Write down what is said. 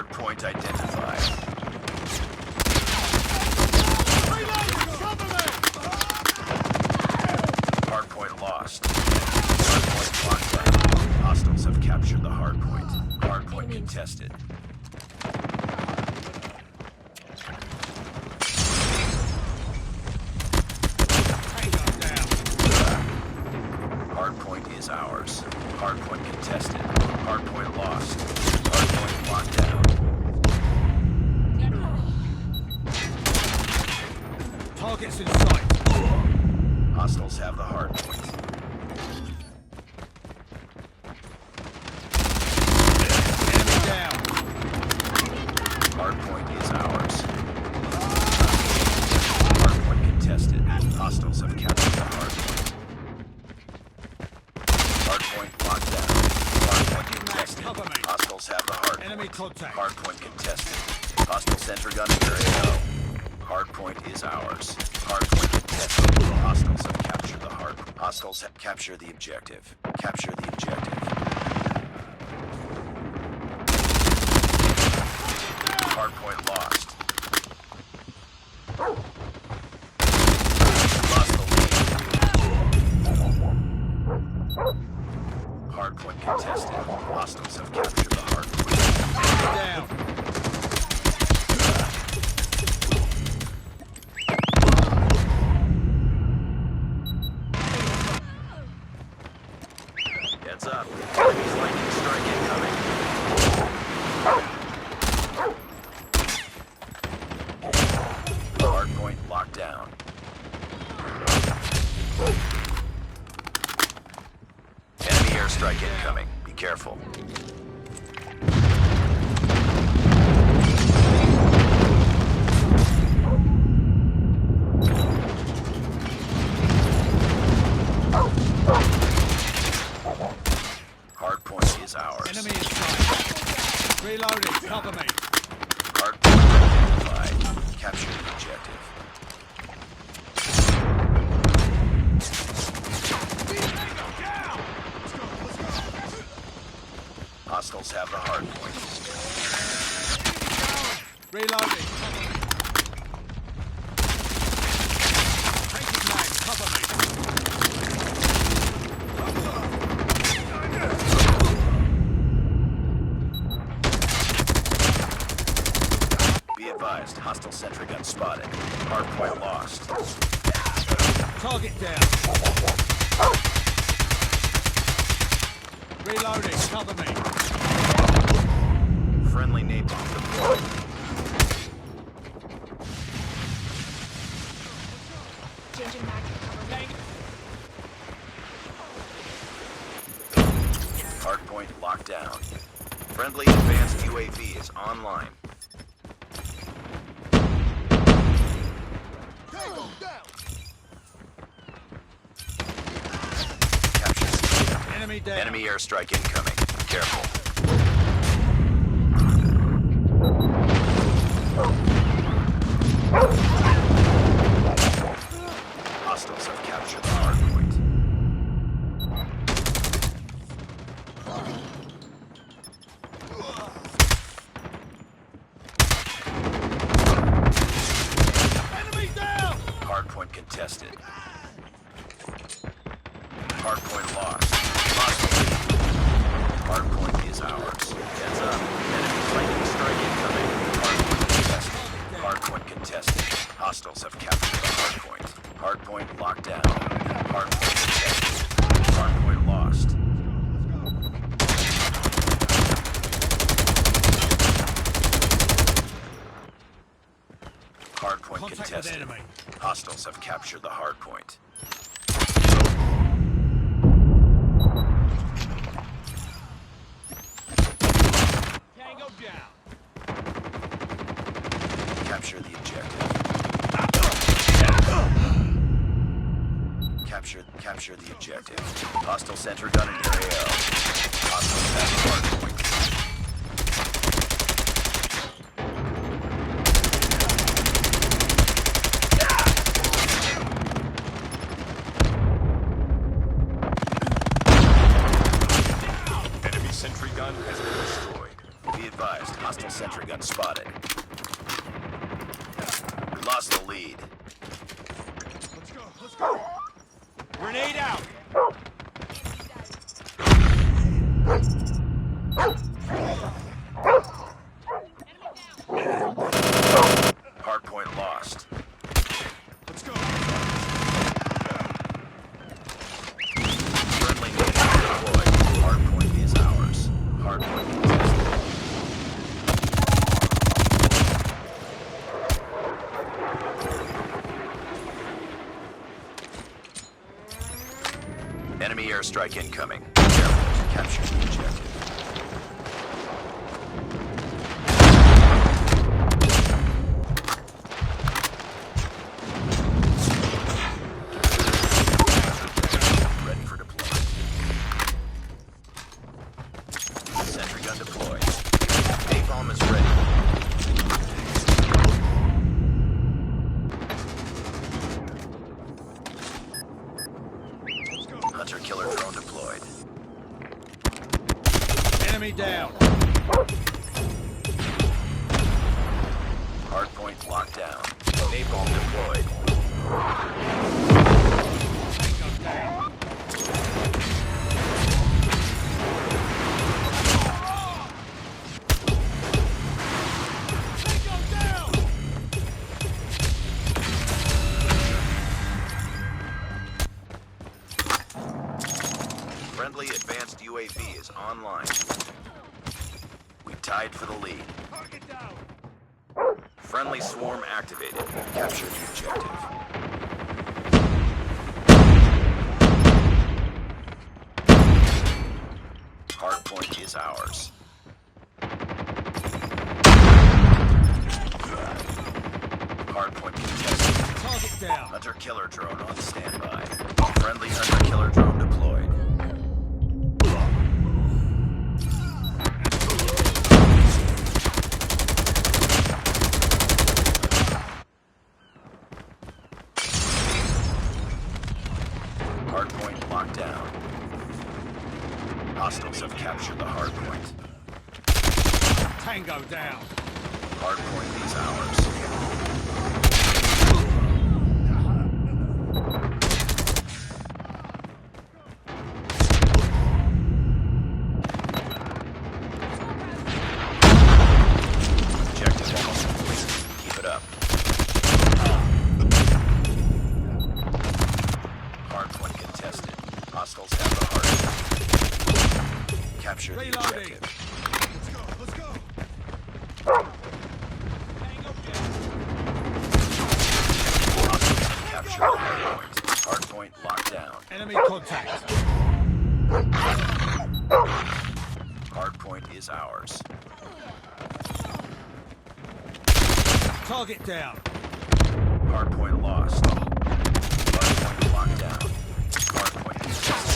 Hard point identified. Hard point lost. Hard point locked down. Hostiles have captured the hard point. Hard point contested. Hard point is ours. Hard point contested. Hard point lost. Hard point locked down. Targets in sight. Hostiles have the hard point. Enemy down. Hard point is ours. Hard point contested. Hostiles have captured the hard point. Hard point locked down. Hard point contested. Cover me. Hostiles have the hard Enemy point. contact. Hard point contested. Hostile sentry gun in your AO. Hard point is ours. Hard point contested. Hostiles have captured the hard point. Hostiles have captured the objective. Capture the objective. Hard point lost. Lost the lead. Hard point contested. Hostiles have captured the hard point. Enemy down. Heads up. Enemy's lightning strike incoming. Hard point locked down. Enemy airstrike incoming. Be careful. Hard point is ours. Enemy in sight. Reloading. Cover me. Hard point identified. Capture the objective. Hostiles have the hard point. Reloading. Cover me. Taking mag. Cover me. Be advised, hostile sentry gun spotted. Hard point lost. Target down. Reloading. Cover me. Friendly napalm deployed. Changing mag. Hard point locked down. Friendly advanced UAV is online. Capture. Enemy down. Enemy airstrike incoming. Careful. Hostiles have captured the hard point. Enemy down. Hard point contested. Hard point lost. Lost the lead. Hard point is ours. Heads up. Enemy lightning strike incoming. Hard point contested. Hard point contested. Hostiles have captured the hard point. Hard point locked down. Hard point contested. Hard point lost. Hard point Contact with contested. enemy. Hostiles have captured the hard point. Tango down. Capture the objective. Capture the objective. Hostile sentry gun in your AO. Hostiles have the hard point. Enemy sentry gun has been destroyed. Be advised. advised, hostile sentry gun spotted. We lost the lead. Let's go, let's go. Grenade out. Hardpoint lost. Let's go. Friendly nation deployed. Hardpoint is ours. Hardpoint contested. Enemy airstrike incoming. Careful. Capture the objective. Ready for deployment. Sentry gun deployed. Napalm is ready. Hunter killer drone deployed. Enemy down. Hardpoint locked down. Napalm deployed. Tango down. Tango down. Friendly advanced UAV is online. We tied for the lead. Target down. Friendly swarm activated. Capture the objective. Hardpoint is ours. Hardpoint contested. Target down. Hunter killer drone on standby. Friendly hunter killer drone deployed. Hardpoint locked down. Hostiles have captured the hardpoint. Tango down. Hardpoint is ours. Objective almost complete. Keep it up. Hardpoint contested. Hostiles have the hardpoint. Capture the Reloading. objective. Let's go, let's go. Tango down. Hostiles have captured the hardpoint. Hardpoint locked down. Enemy contact. Hardpoint is ours. Target down. Hardpoint lost. Hardpoint locked down. Hardpoint contested.